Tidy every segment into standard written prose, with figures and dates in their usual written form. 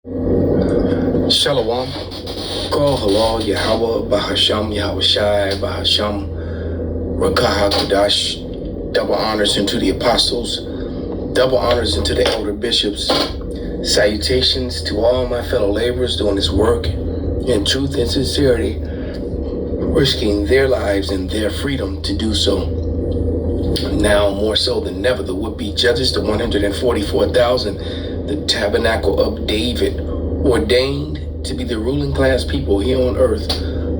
Shalom. Kol halal Yahweh Bahasham Yahweh Shai Bahasham Rakaha Kodash. Double honors unto the apostles, double honors unto the elder bishops. Salutations to all my fellow laborers doing this work in truth and sincerity, risking their lives and their freedom to do so. Now more so than never, the would-be judges, the 144,000, the tabernacle of David, ordained to be the ruling class people here on earth,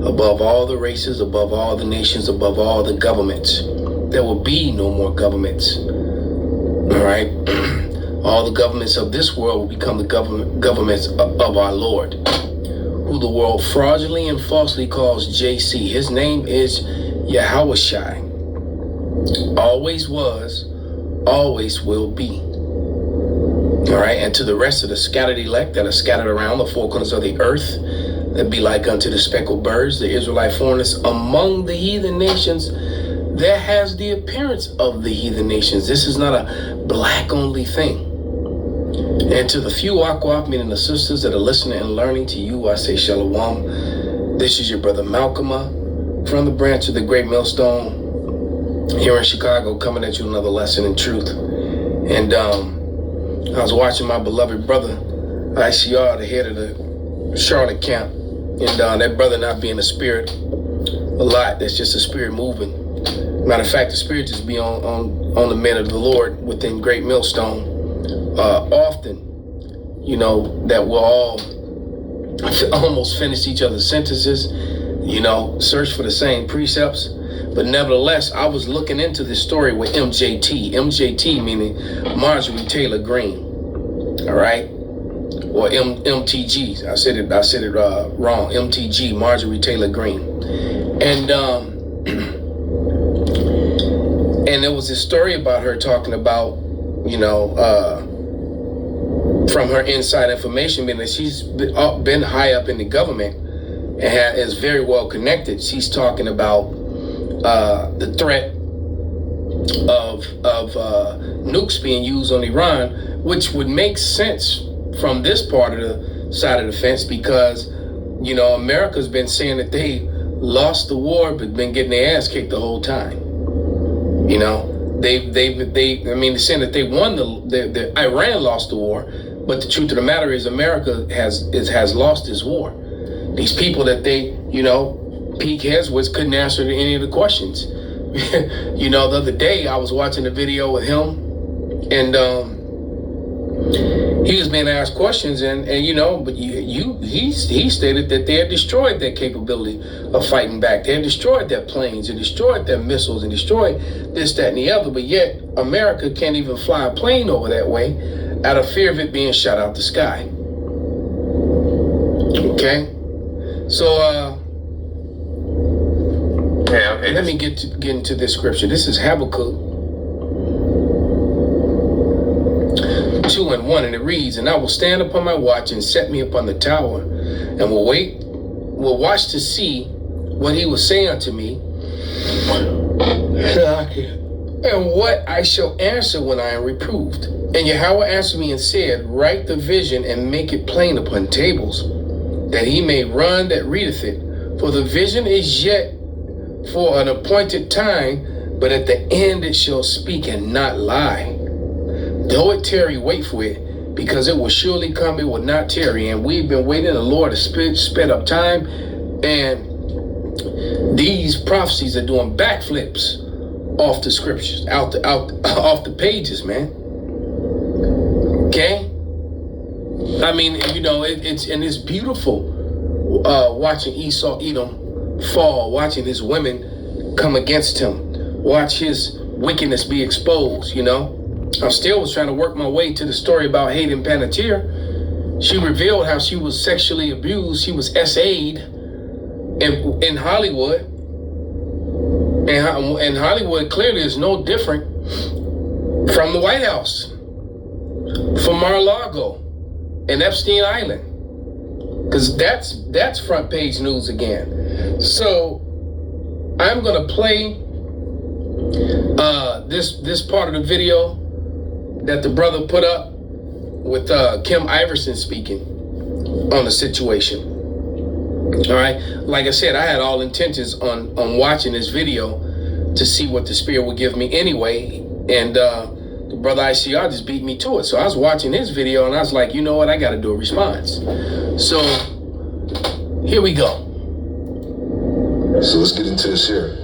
above all the races, above all the nations, above all the governments. There will be no more governments. All right? All the governments of this world will become the governments of our Lord, who the world fraudulently and falsely calls JC. His name is Yahweh Shai. Always was, always will be. All right, and to the rest of the scattered elect that are scattered around the four corners of the earth, that be like unto the speckled birds, the Israelite foreigners among the heathen nations, that has the appearance of the heathen nations. This is not a black only thing. And to the few Akwaf, meaning the sisters that are listening and learning, to you I say Shalom. This is your brother Malcolm from the branch of the Great Millstone here in Chicago, coming at you another lesson in truth. And I was watching my beloved brother, ICR, the head of the Charlotte camp, and that brother not being a spirit a lot. That's just a spirit moving. Matter of fact, the spirit just be on the men of the Lord within Great Millstone often. You know, that we'll all almost finish each other's sentences, you know, search for the same precepts. But nevertheless, I was looking into this story with MJT. MJT meaning Marjorie Taylor Greene. All right? Or MTG. I said it wrong. MTG, Marjorie Taylor Greene. And and there was this story about her talking about, you know, from her inside information, being that she's been high up in the government and is very well connected. She's talking about the threat of nukes being used on Iran, which would make sense from this part of the side of the fence, because, you know, America's been saying that they lost the war but been getting their ass kicked the whole time. You know, they're saying that they won the Iran lost the war, but the truth of the matter is America has lost this war. These people that they, you know, peak heads with couldn't answer any of the questions. You know, the other day I was watching a video with him, and he was being asked questions, and you know, but he stated that they had destroyed their capability of fighting back. They had destroyed their planes and destroyed their missiles and destroyed this, that, and the other. But yet America can't even fly a plane over that way out of fear of it being shot out the sky. Okay, so let me get into this scripture. This is Habakkuk 2:1, and it reads, "And I will stand upon my watch and set me upon the tower, and will watch to see what he will say unto me, and what I shall answer when I am reproved. And Yahweh answered me and said, Write the vision and make it plain upon tables, that he may run that readeth it. For the vision is yet for an appointed time, but at the end it shall speak and not lie. Though it tarry, wait for it, because it will surely come, it will not tarry." And we've been waiting. The Lord has sped up time, and these prophecies are doing backflips off the scriptures, off the pages, man. Okay? I mean, you know, it's beautiful watching Esau Edom fall, watching his women come against him, watch his wickedness be exposed, you know. I still was trying to work my way to the story about Hayden Panettiere. She revealed how she was sexually abused. She was SA'd in Hollywood. And Hollywood clearly is no different from the White House, from Mar-a-Lago and Epstein Island, because that's front page news again. So I'm gonna play this part of the video that the brother put up with Kim Iverson speaking. on the situation. All right. Like I said, I had all intentions on watching this video to see what the Spirit would give me anyway. And the brother ICR just beat me to it. So I was watching his video and I was like, you know what? I got to do a response. So here we go. So let's get into this here.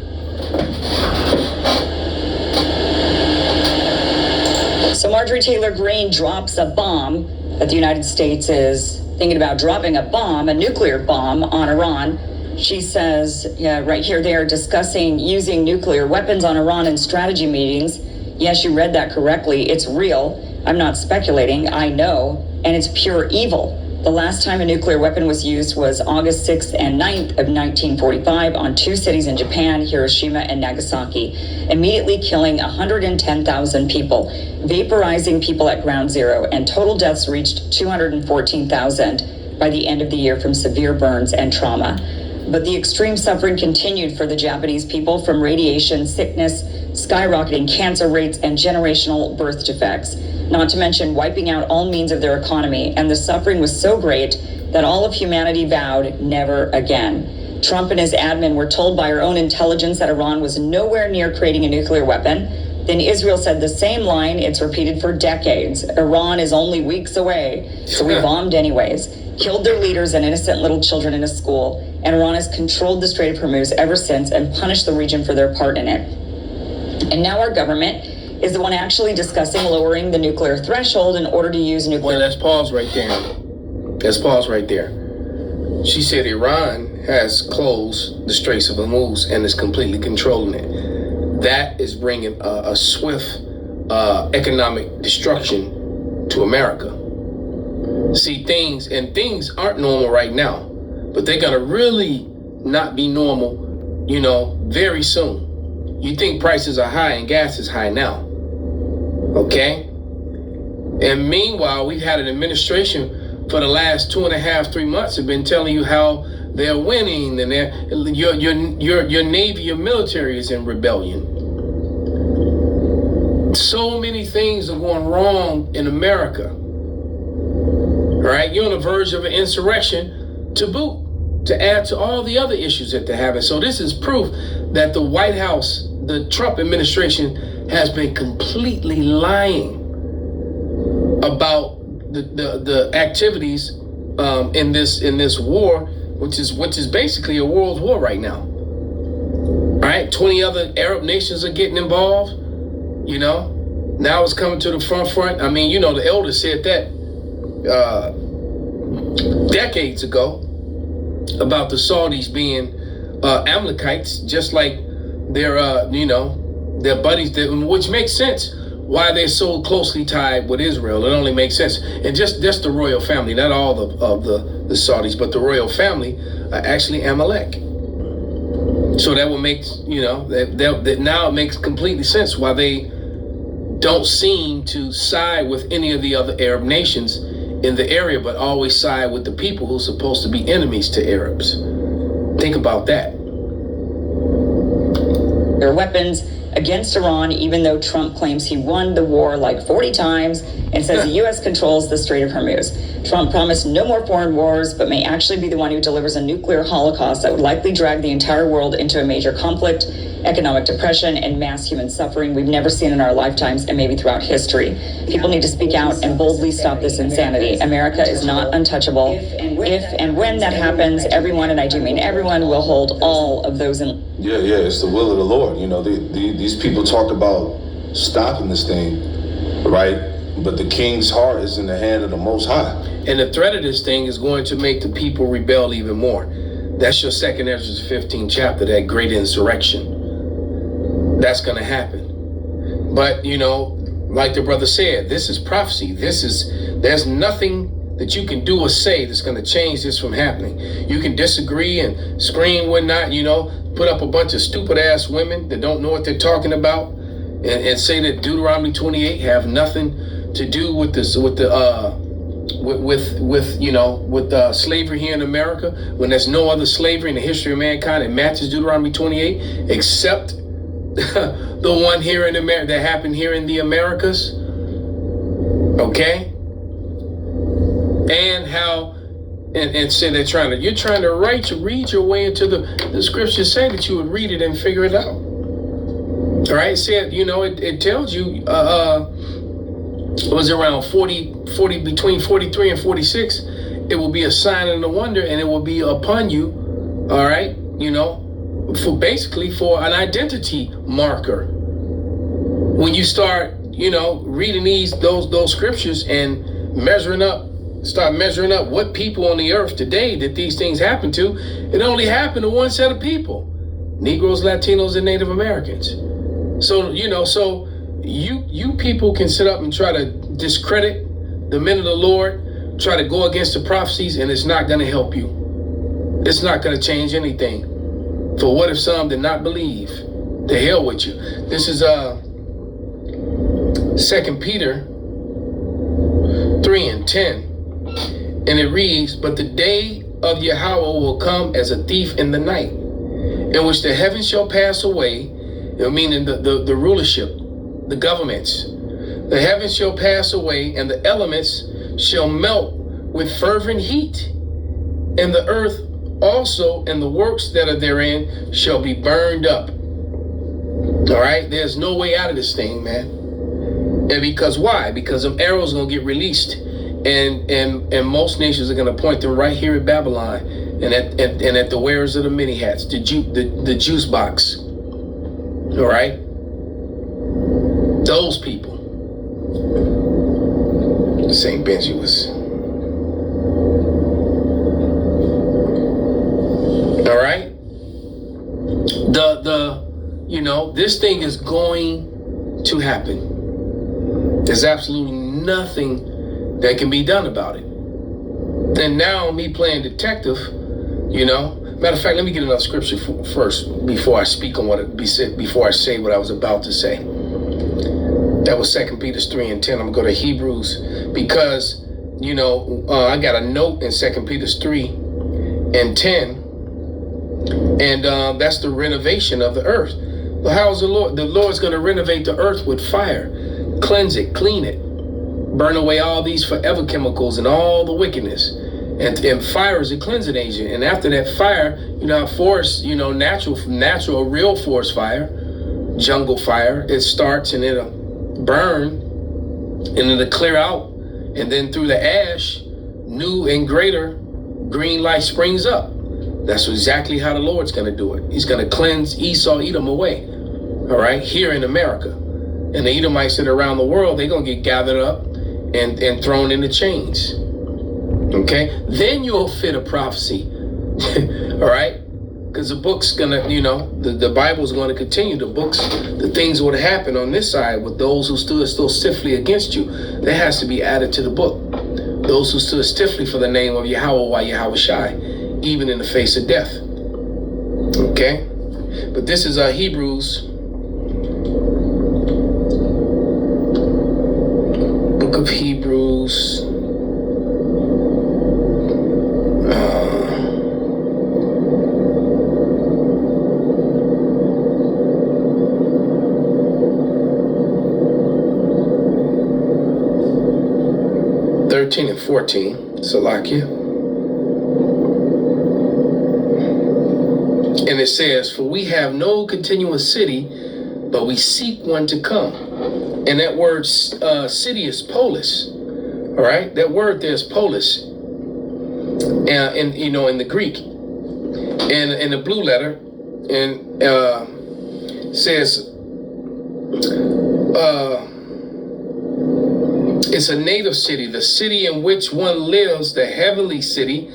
So Marjorie Taylor Greene drops a bomb that the United States is thinking about dropping a bomb, a nuclear bomb on Iran. She says, yeah, right here, they are discussing using nuclear weapons on Iran in strategy meetings. Yes, you read that correctly. It's real. I'm not speculating. I know. And it's pure evil. The last time a nuclear weapon was used was August 6th and 9th of 1945 on two cities in Japan, Hiroshima and Nagasaki, immediately killing 110,000 people, vaporizing people at ground zero, and total deaths reached 214,000 by the end of the year from severe burns and trauma. But the extreme suffering continued for the Japanese people from radiation, sickness, skyrocketing cancer rates, and generational birth defects, not to mention wiping out all means of their economy. And the suffering was so great that all of humanity vowed never again. Trump and his admin were told by our own intelligence that Iran was nowhere near creating a nuclear weapon. Then Israel said the same line. It's repeated for decades. Iran is only weeks away. So we bombed anyways, killed their leaders and innocent little children in a school. And Iran has controlled the Strait of Hormuz ever since and punished the region for their part in it. And now our government is the one actually discussing lowering the nuclear threshold in order to use nuclear. Well, let's pause right there. Let's pause right there. She said Iran has closed the Straits of Hormuz and is completely controlling it. That is bringing a swift economic destruction to America. See, things aren't normal right now, but they're gonna really not be normal, very soon. You think prices are high and gas is high now, okay? And meanwhile, we've had an administration for the last 2.5, 3 months have been telling you how they're winning and your Navy, your military is in rebellion. So many things are going wrong in America, right? You're on the verge of an insurrection to boot, to add to all the other issues that they're having. So this is proof that the White House, the Trump administration, has been completely lying about the activities in this war, which is basically a world war right now. All right, 20 other Arab nations are getting involved. Now it's coming to the front. I mean, the elders said that decades ago about the Saudis being Amalekites, just like their buddies, which makes sense why they're so closely tied with Israel. It only makes sense. And just the royal family, not all of the Saudis, but the royal family are actually Amalek. So that would make, that now it makes completely sense why they don't seem to side with any of the other Arab nations in the area, but always side with the people who are supposed to be enemies to Arabs. Think about that. Their weapons against Iran, even though Trump claims he won the war like 40 times and says the U.S. controls the Strait of Hormuz. Trump promised no more foreign wars, but may actually be the one who delivers a nuclear holocaust that would likely drag the entire world into a major conflict, economic depression, and mass human suffering we've never seen in our lifetimes and maybe throughout history. People need to speak out and boldly stop this insanity. America is not untouchable. If and when that happens, everyone, and I do mean everyone, will hold all of those in. Yeah, it's the will of the Lord. These people talk about stopping this thing, right? But the king's heart is in the hand of the Most High. And the threat of this thing is going to make the people rebel even more. That's your 2nd Ezra 15th chapter, that great insurrection. That's going to happen. But, like the brother said, this is prophecy. There's nothing that you can do or say that's going to change this from happening. You can disagree and scream, whatnot, put up a bunch of stupid ass women that don't know what they're talking about and say that Deuteronomy 28 have nothing to do with this, with slavery here in America, when there's no other slavery in the history of mankind that matches Deuteronomy 28, except the one here in America that happened here in the Americas. Okay? And how and say you're trying to read your way into the scriptures say that you would read it and figure it out. All right, it said, it tells you, it was around 40, between 43 and 46, it will be a sign and a wonder, and it will be upon you, all right, for an identity marker. When you start, reading those scriptures and start measuring up what people on the earth today that these things happen to, it only happened to one set of people: Negroes, Latinos, and Native Americans. So, you people can sit up and try to discredit the men of the Lord, try to go against the prophecies, and it's not going to help you. It's not going to change anything. For what if some did not believe? To hell with you. This is 2 Peter 3:10. And it reads, "But the day of Yahweh will come as a thief in the night, in which the heavens shall pass away," meaning the rulership, the governments. "The heavens shall pass away, and the elements shall melt with fervent heat, and the earth also and the works that are therein shall be burned up." All right, there's no way out of this thing, man. And because why? Because them arrows are gonna get released, and most nations are gonna point them right here at Babylon, and at the wearers of the many hats, the juice box. All right, those people. St. Benji was. All right, this thing is going to happen. There's absolutely nothing that can be done about it. And now me playing detective, matter of fact, let me get enough scripture first before I speak on before I say what I was about to say. That was 2 Peter 3:10. I'm gonna go to Hebrews because, I got a note in 2 Peter 3:10, and that's the renovation of the earth. But how is the Lord? The Lord's gonna renovate the earth with fire, cleanse it, clean it, burn away all these forever chemicals and all the wickedness. And fire is a cleansing agent. And after that fire, forest, natural, real forest fire, jungle fire, it starts and it'll burn and it'll clear out. And then through the ash, new and greater green light springs up. That's exactly how the Lord's going to do it. He's going to cleanse Esau, Edom away. All right, here in America. And the Edomites that are around the world, they're going to get gathered up and thrown into chains. Okay, then you'll fit a prophecy. All right, because the book's gonna, the Bible's going to continue. The things that would happen on this side with those who stood still stiffly against you, that has to be added to the book. Those who stood stiffly for the name of Yahweh Yahweh Shai, even in the face of death. Okay, but this is Hebrews, book of Hebrews. 13 and 14, Salakia. And it says, "For we have no continuous city, but we seek one to come." And that word city is polis. All right, that word there is polis. And in the Greek, and in the blue letter, and says it's a native city, the city in which one lives, the heavenly city,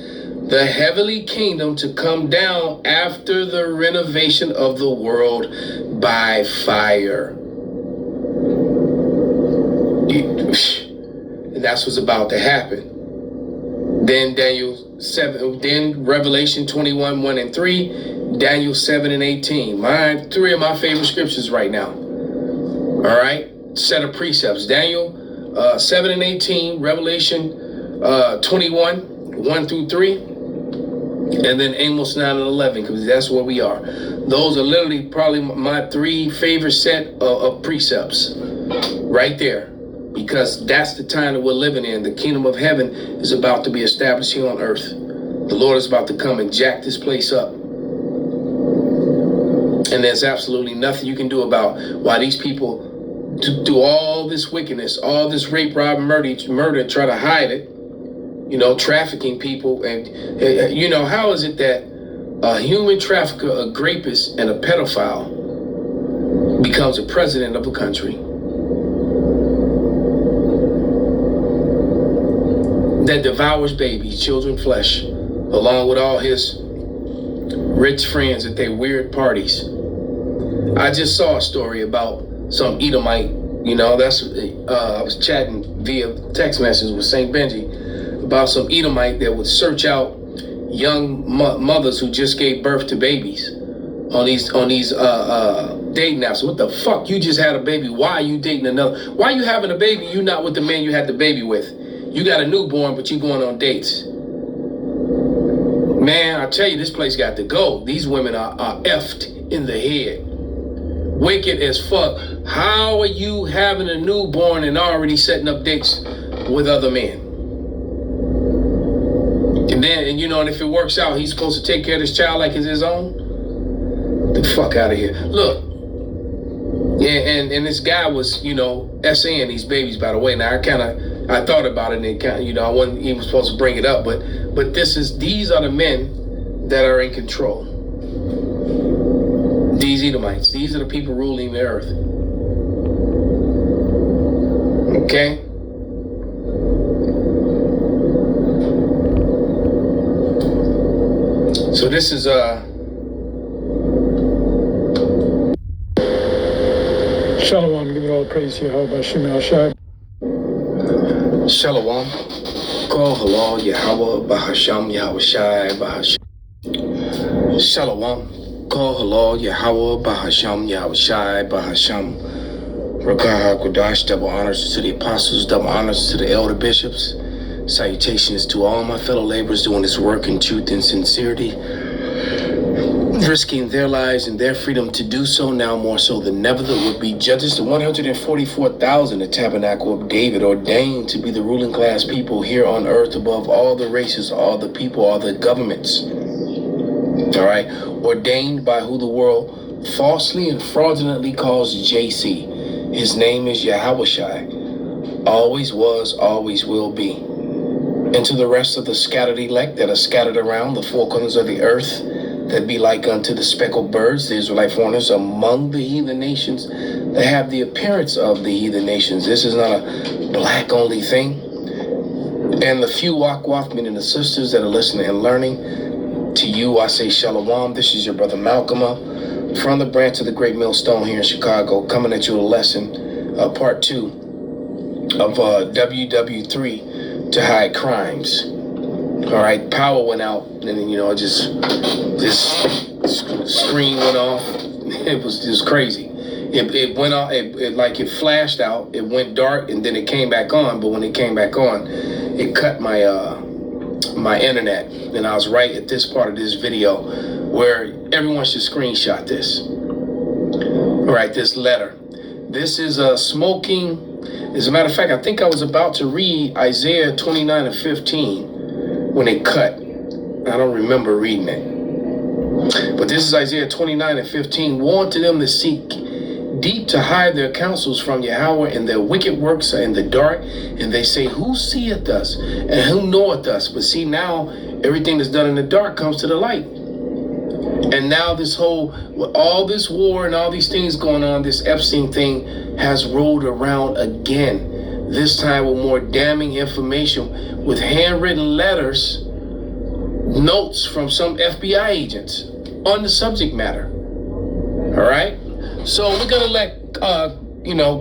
the heavenly kingdom to come down after the renovation of the world by fire. And that's what's about to happen. Then Daniel 7, then Revelation 21, 1 and 3, Daniel 7 and 18. Three of my favorite scriptures right now. All right, set of precepts. Daniel 7 and 18, Revelation 21, 1 through 3, and then Amos 9 and 11, because that's where we are. Those are literally probably my three favorite set of precepts right there. because that's the time that we're living in. The kingdom of heaven is about to be established here on earth. The Lord is about to come and jack this place up. And there's absolutely nothing you can do about why these people do all this wickedness, all this rape, rob, murder, try to hide it, trafficking people. And, how is it that a human trafficker, a rapist, and a pedophile becomes a president of a country that devours babies, children, flesh, along with all his rich friends at their weird parties? I just saw a story about some Edomite, I was chatting via text message with St. Benji about some Edomite that would search out young mothers who just gave birth to babies on these dating apps. What the fuck? You just had a baby. Why are you dating another? Why are you having a baby? You not with the man you had the baby with. You got a newborn, but you going on dates. Man, I tell you, this place got to go. These women are effed in the head. Wicked as fuck. How are you having a newborn and already setting up dates with other men? And then, and if it works out, he's supposed to take care of this child like it's his own? The fuck out of here. Look. Yeah, and this guy was, essaying these babies, by the way. Now, I thought about it, and it kind of, I wasn't even supposed to bring it up, but these are the men that are in control. These Edomites, these are the people ruling the earth. Okay? So this is Shalom, give it all praise to Yahweh Shemel Shai. Shalom. Kol halal Yahweh Bahasham Yahweh Shai Bahasham. Shalom. Kol halal Yahweh Bahasham Yahweh Shai Bahasham. Rakah HaKodash, double honors to the apostles, double honors to the elder bishops. Salutations to all my fellow laborers doing this work in truth and sincerity, risking their lives and their freedom to do so, now more so than never. There would be judges, the 144,000, the tabernacle of David, ordained to be the ruling class people here on earth above all the races, all the people, all the governments. All right, ordained by who the world falsely and fraudulently calls JC. His name is Yahweh Shai. Always was, always will be. And to the rest of the scattered elect that are scattered around the four corners of the earth, that be like unto the speckled birds, the Israelite foreigners among the heathen nations that have the appearance of the heathen nations. This is not a black only thing. And the few Wakwath, meaning the sisters that are listening and learning, to you I say Shalom. This is your brother Malcolm from the branch of the Great Millstone here in Chicago, coming at you a lesson, part 2 of WW3 to hide crimes. All right, power went out, and then, this screen went off. It was just crazy. It went off, it flashed out, it went dark, and then it came back on. But when it came back on, it cut my my internet, and I was right at this part of this video where everyone should screenshot this. All right, this letter. This is smoking. As a matter of fact, I think I was about to read Isaiah 29:15 when it cut. I don't remember reading it. But this is Isaiah 29:15. Warn to them that seek deep to hide their counsels from Yahweh, and their wicked works are in the dark. And they say, who seeth us and who knoweth us? But see, now everything that's done in the dark comes to the light. And now with all this war and all these things going on, this Epstein thing has rolled around again. This time with more damning information, with handwritten letters, notes from some FBI agents on the subject matter. All right? So we're going to let,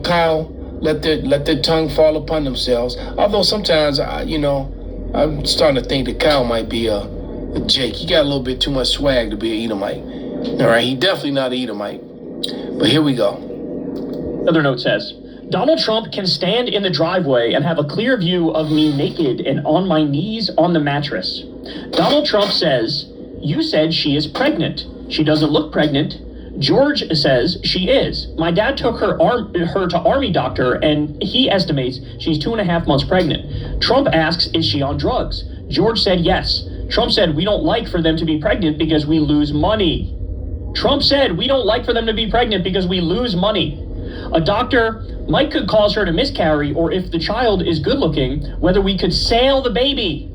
Kyle, let their tongue fall upon themselves. Although sometimes, I'm starting to think that Kyle might be a Jake. He got a little bit too much swag to be an Edomite. All right? He definitely not an Edomite. But here we go. Another note says, Donald Trump can stand in the driveway and have a clear view of me naked and on my knees on the mattress. Donald Trump says, you said she is pregnant. She doesn't look pregnant. George says she is. My dad took her to Army doctor, and he estimates she's 2.5 months pregnant. Trump asks, is she on drugs? George said yes. Trump said, we don't like for them to be pregnant because we lose money. Trump said, we don't like for them to be pregnant because we lose money. A doctor might could cause her to miscarry, or if the child is good looking, whether we could sail the baby.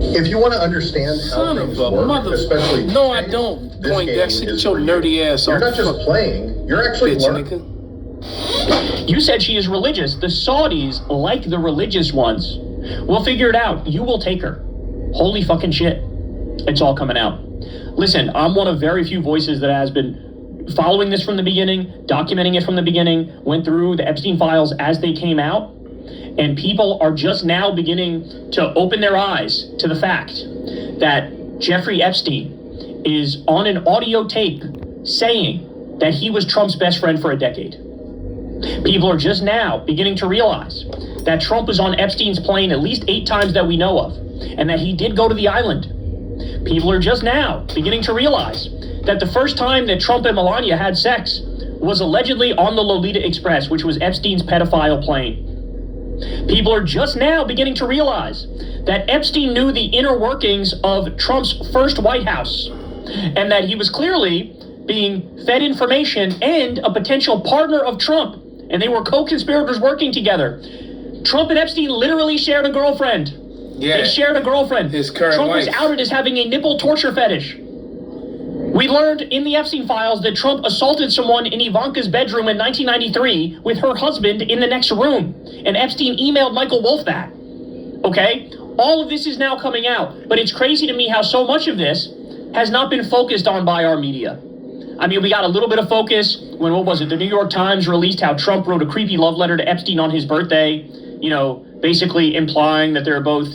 If you want to understand how things work, especially no, I don't. Point that shit your nerdy ass You're off. not just playing, you're actually learning. You said she is religious. The Saudis like the religious ones. We'll figure it out. You will take her. Holy fucking shit. It's all coming out. Listen, I'm one of very few voices that has been following this from the beginning, documenting it from the beginning, went through the Epstein files as they came out, and people are just now beginning to open their eyes to the fact that Jeffrey Epstein is on an audio tape saying that he was Trump's best friend for a decade. People are just now beginning to realize that Trump was on Epstein's plane at least 8 times that we know of, and that he did go to the island. People are just now beginning to realize that the first time that Trump and Melania had sex was allegedly on the Lolita Express, which was Epstein's pedophile plane. People are just now beginning to realize that Epstein knew the inner workings of Trump's first White House, and that he was clearly being fed information and a potential partner of Trump, and they were co-conspirators working together. Trump and Epstein literally shared a girlfriend. Yeah. They shared a girlfriend. His current Trump wife was outed as having a nipple torture fetish. We learned in the Epstein files that Trump assaulted someone in Ivanka's bedroom in 1993 with her husband in the next room. And Epstein emailed Michael Wolff that. Okay? All of this is now coming out. But it's crazy to me how so much of this has not been focused on by our media. I mean, we got a little bit of focus when, what was it, the New York Times released how Trump wrote a creepy love letter to Epstein on his birthday, you know, basically implying that they're both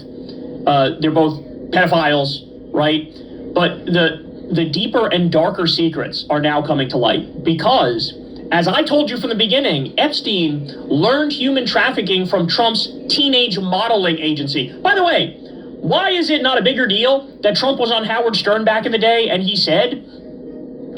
pedophiles, right? But the deeper and darker secrets are now coming to light because, as I told you from the beginning, Epstein learned human trafficking from Trump's teenage modeling agency. By the way, why is it not a bigger deal that Trump was on Howard Stern back in the day and he said,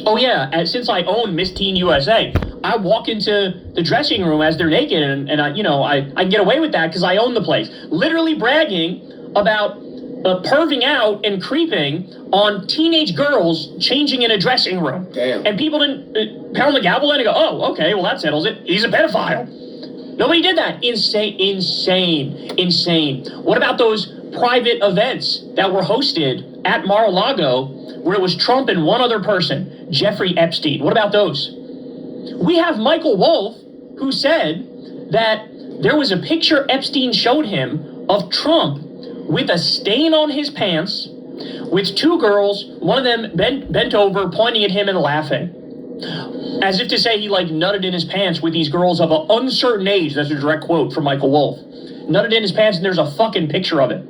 oh yeah, since I own Miss Teen USA, I walk into the dressing room as they're naked and I can get away with that because I own the place. Literally bragging about perving out and creeping on teenage girls changing in a dressing room. Damn. And people didn't pound the gavel and go, oh, okay, well that settles it. He's a pedophile. Nobody did that. Insane. What about those private events that were hosted at Mar-a-Lago where it was Trump and one other person, Jeffrey Epstein? What about those? We have Michael Wolff, who said that there was a picture Epstein showed him of Trump with a stain on his pants, with 2 girls, one of them bent over, pointing at him and laughing. As if to say he, nutted in his pants with these girls of an uncertain age. That's a direct quote from Michael Wolff. Nutted in his pants, and there's a fucking picture of it.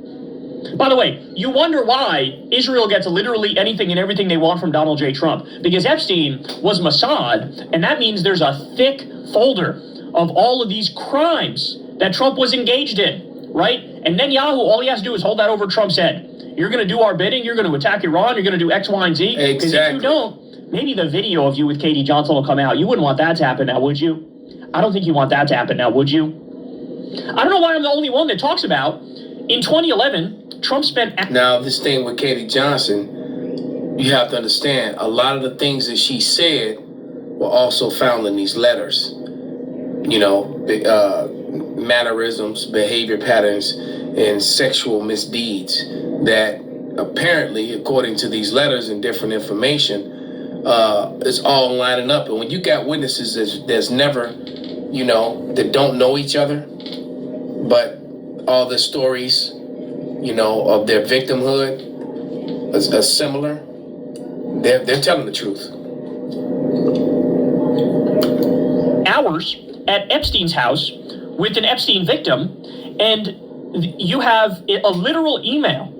By the way, you wonder why Israel gets literally anything and everything they want from Donald J. Trump. Because Epstein was Mossad, and that means there's a thick folder of all of these crimes that Trump was engaged in, right? And Netanyahu, all he has to do is hold that over Trump's head. You're going to do our bidding, you're going to attack Iran, you're going to do X, Y, and Z. Because if you don't, maybe the video of you with Katie Johnson will come out. You wouldn't want that to happen now, would you? I don't think you want that to happen now, would you? I don't know why I'm the only one that talks about, in 2011, Trump spent... Now, this thing with Katie Johnson, you have to understand, a lot of the things that she said were also found in these letters. You know, mannerisms, behavior patterns, and sexual misdeeds that apparently, according to these letters and different information, is all lining up. And when you got witnesses that's never, that don't know each other, but all the stories, of their victimhood are similar, they're telling the truth. Hours at Epstein's house with an Epstein victim, and you have a literal email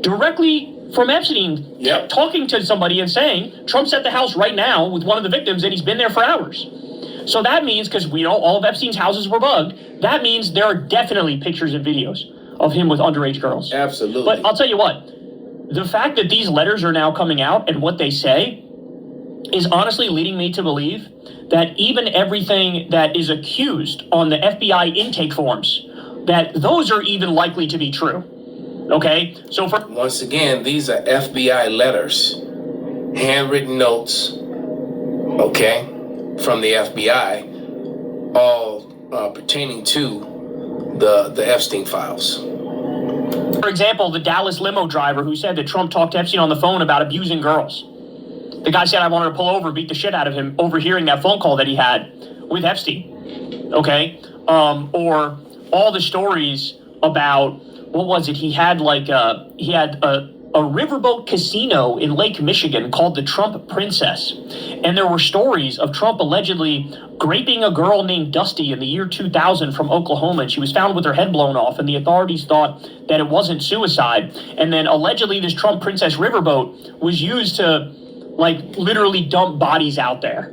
directly from Epstein talking to somebody and saying, Trump's at the house right now with one of the victims and he's been there for hours. So that means, because we know all of Epstein's houses were bugged, that means there are definitely pictures and videos of him with underage girls. Absolutely. But I'll tell you what, the fact that these letters are now coming out and what they say, is honestly leading me to believe that even everything that is accused on the FBI intake forms, that those are even likely to be true. Okay? So once again, these are FBI letters, handwritten notes, okay, from the FBI, all pertaining to the Epstein files. For example, the Dallas limo driver who said that Trump talked to Epstein on the phone about abusing girls. The guy said, I wanted to pull over, beat the shit out of him, overhearing that phone call that he had with Epstein. Okay? Or all the stories about, what was it? He had a riverboat casino in Lake Michigan called the Trump Princess. And there were stories of Trump allegedly raping a girl named Dusty in the year 2000 from Oklahoma. And she was found with her head blown off. And the authorities thought that it wasn't suicide. And then allegedly this Trump Princess riverboat was used to, literally dump bodies out there,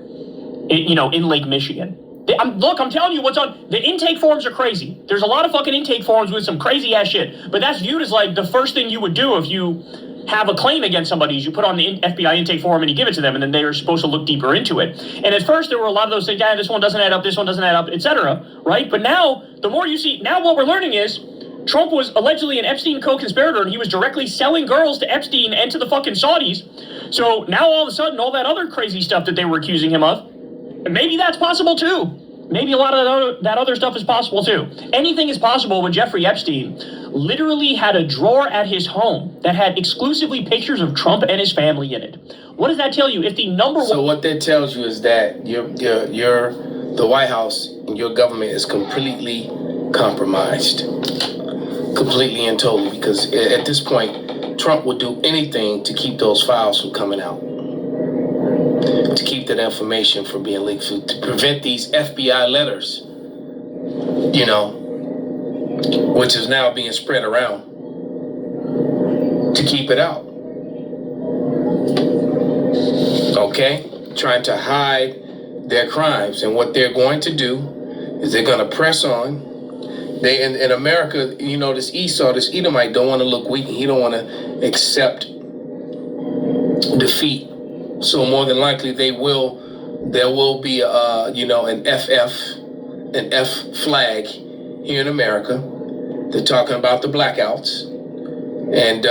in Lake Michigan. I'm telling you what's on. The intake forms are crazy. There's a lot of fucking intake forms with some crazy ass shit. But that's viewed as the first thing you would do if you have a claim against somebody is you put on the FBI intake form and you give it to them, and then they are supposed to look deeper into it. And at first there were a lot of those things, this one doesn't add up, this one doesn't add up, etc. Right? But now, the more you see, now what we're learning is Trump was allegedly an Epstein co-conspirator, and he was directly selling girls to Epstein and to the fucking Saudis. So now all of a sudden, all that other crazy stuff that they were accusing him of, maybe that's possible too. Maybe a lot of that other stuff is possible too. Anything is possible when Jeffrey Epstein literally had a drawer at his home that had exclusively pictures of Trump and his family in it. What does that tell you? If the number one... So what that tells you is that the White House and your government is completely compromised. Completely and totally. Because at this point, Trump would do anything to keep those files from coming out. To keep that information from being leaked, to prevent these FBI letters, which is now being spread around, to keep it out. Okay? Trying to hide their crimes. And what they're going to do is they're going to press on. They in America, this Esau, this Edomite don't want to look weak. He don't want to accept defeat. So more than likely there will be an F flag here in America. They're talking about the blackouts. And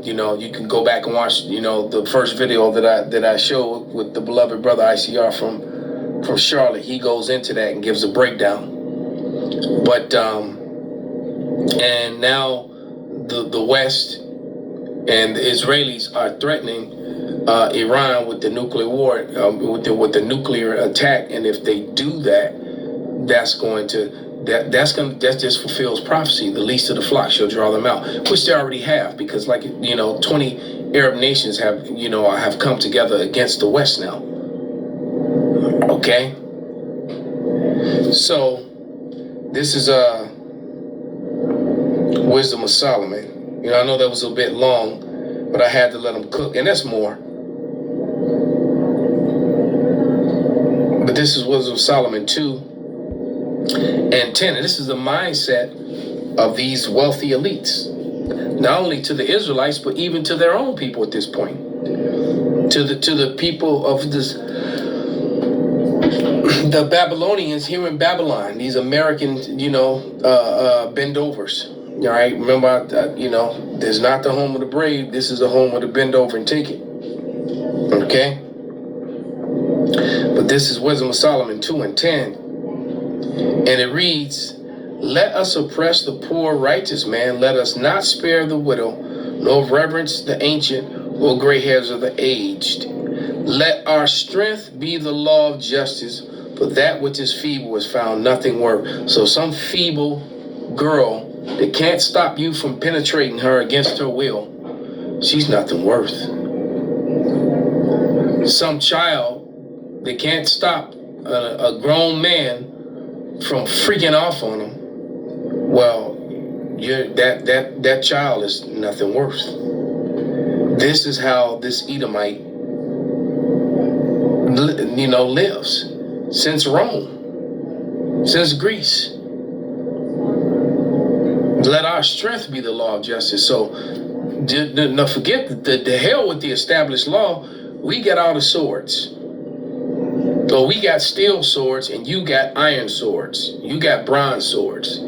you can go back and watch, the first video that I showed with the beloved brother ICR from Charlotte. He goes into that and gives a breakdown. But and now the West and the Israelis are threatening Iran with the nuclear war, with the nuclear attack, and if they do that, that just fulfills prophecy. The least of the flock shall draw them out, which they already have, because 20 Arab nations have come together against the West now. Okay, so this is Wisdom of Solomon. I know that was a bit long, but I had to let them cook, and that's more. But this is Wisdom of Solomon 2 and 10. And this is the mindset of these wealthy elites. Not only to the Israelites, but even to their own people at this point. To the people of the Babylonians here in Babylon. These American, bendovers. All right, remember, there's not the home of the brave. This is the home of the bend over and take it. Okay? But this is Wisdom of Solomon 2 and 10. And it reads, let us oppress the poor righteous man. Let us not spare the widow, nor reverence the ancient or gray hairs of the aged. Let our strength be the law of justice, for that which is feeble is found nothing worth. So some feeble girl that can't stop you from penetrating her against her will, she's nothing worth. Some child that can't stop a grown man from freaking off on him, well, that child is nothing worth. This is how this Edomite, lives since Rome, since Greece. Let our strength be the law of justice. So, don't forget the hell with the established law. We get all the swords. So we got steel swords and you got iron swords. You got bronze swords.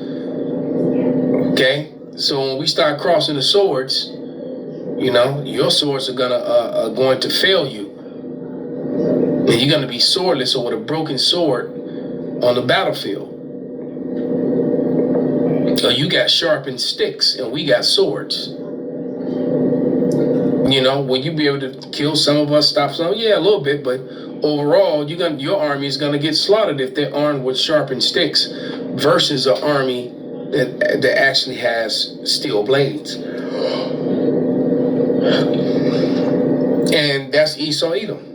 Okay? So when we start crossing the swords, you know, your swords are going to fail you. And you're gonna be swordless or with a broken sword on the battlefield. So you got sharpened sticks and we got swords. You know, will you be able to kill some of us, stop some? Yeah, a little bit, but overall, your army is gonna get slaughtered if they're armed with sharpened sticks versus an army that actually has steel blades. And that's Esau Edom.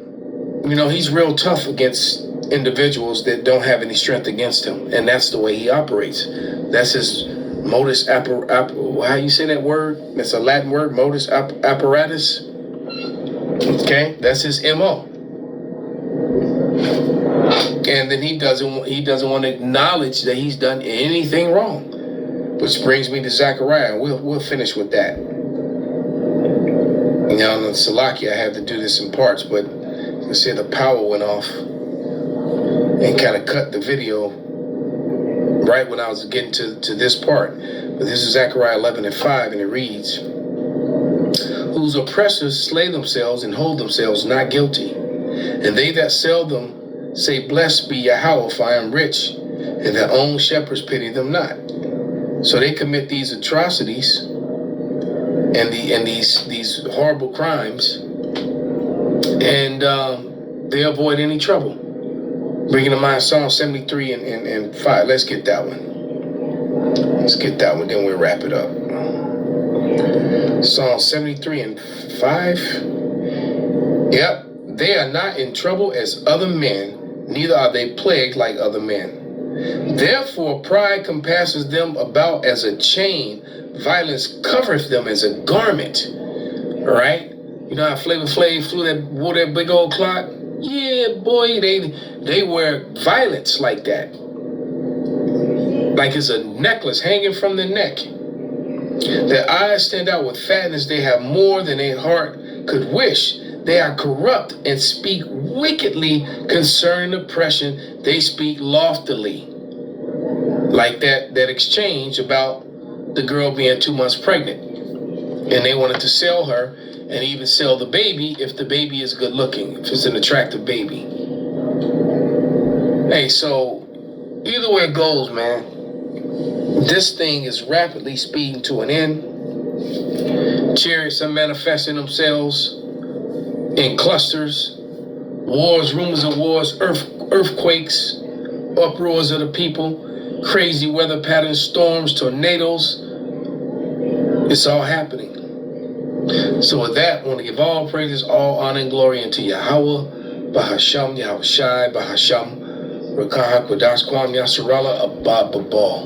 You know, he's real tough against individuals that don't have any strength against him, and that's the way he operates. That's his modus how you say that word? That's a Latin word, modus apparatus. Okay, that's his MO. And then he doesn't want to acknowledge that he's done anything wrong, which brings me to Zechariah. We'll finish with that. You know, in Salakia, I have to do this in parts, but you see the power went off and kind of cut the video right when I was getting to this part. But this is Zechariah 11:5, and it reads, whose oppressors slay themselves and hold themselves not guilty, and they that sell them say, blessed be Yahweh, for I am rich, and their own shepherds pity them not. So they commit these atrocities and these horrible crimes, and they avoid any trouble. Bringing to mind Psalm 73 and 5. Let's get that one. Then we'll wrap it up. Psalm 73 and 5. Yep. They are not in trouble as other men, neither are they plagued like other men. Therefore pride compasses them about as a chain, violence covereth them as a garment. All right? You know how Flavor Flav wore that big old clock? Yeah, boy, they wear violence like that. Like it's a necklace hanging from their neck. Their eyes stand out with fatness. They have more than a heart could wish. They are corrupt and speak wickedly concerning oppression. They speak loftily. Like that exchange about the girl being 2 months pregnant. And they wanted to sell her and even sell the baby if the baby is good looking, if it's an attractive baby. Hey, so either way it goes, man, this thing is rapidly speeding to an end. Chariots are manifesting themselves in clusters, wars, rumors of wars, earthquakes, uproars of the people, crazy weather patterns, storms, tornadoes. It's all happening. So with that, I want to give all praises, all honor and glory unto Yahweh, Bahasham, Yahweh Shai, Bahasham, Rakah, Kodash, Kwam, Yasarala, Abba, Babal.